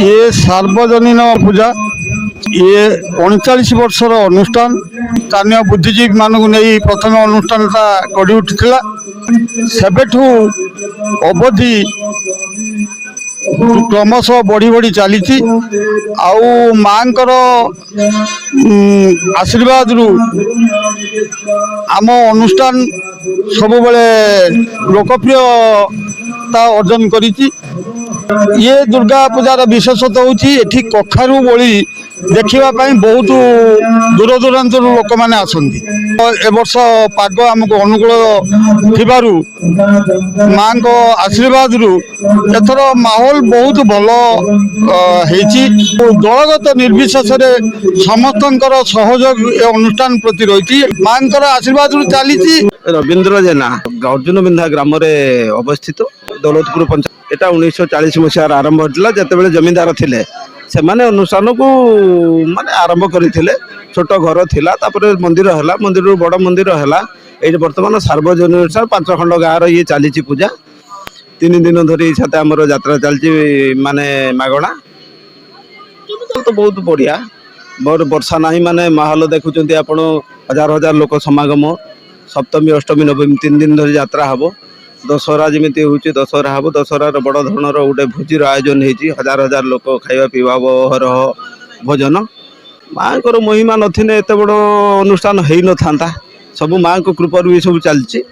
ये सार्वजनीन पूजा ये 39 वर्षर अनुष्ठान स्थानीय बुद्धिजीवी मानक नहीं प्रथम अनुष्ठान गढ़ी उठिला सेबेठू अवधि क्रमश बढ़ी बढ़ी चली आउ मांकर आशीर्वाद रु आम अनुष्ठान सब बेले लोकप्रियता अर्जन करी। ये दुर्गा पूजार विशेषता होठी कखारू बड़ी देखापी बहुत दूर दूरांत लोक मैंने आसती। ए वर्ष पाग आमको अनुकूल थिबारु माँ को आशीर्वाद रु एथर माहौल बहुत भल होती। दलगत निर्विशेष समस्त सहयोग ए अनुष्ठान प्रति रही माँ आशीर्वाद रु चली। रवींद्र जेना अर्जुन बिंधा ग्राम अवस्थित दौलतपुर पंचायत। एटा 1940 मसीहार आरंभ होता जिते जमींदार थिले से माने अनुष्ठान को माने आरंभ करथिले। छोट घर थिला तापरे मंदिर हैला मंदिर बड़ मंदिर हैला। ये वर्तमान सार्वजनिक 5 खंड गाँव ये चली पूजा 3 दिन धरी छाते आमर यात्रा चलची माने मागणा तो बहुत बढ़िया। बहुत वर्षा नहीं माने माहौल देखुंत आपण हजार हजार लोक समागम सप्तमी अष्टमी नवमी 3 दिन धरी यात्रा हम। दशहरा जमी हूँ दशहरा हम दशहरार बड़ धरणर गोटे भोजीर आयोजन होती हजार हजार लोक खाଇବା पीवा हरह भोजन। माँ को महिमा नथिने एत बड़ अनुष्ठान हो न था सब माँ को कृपा ये सब चलती।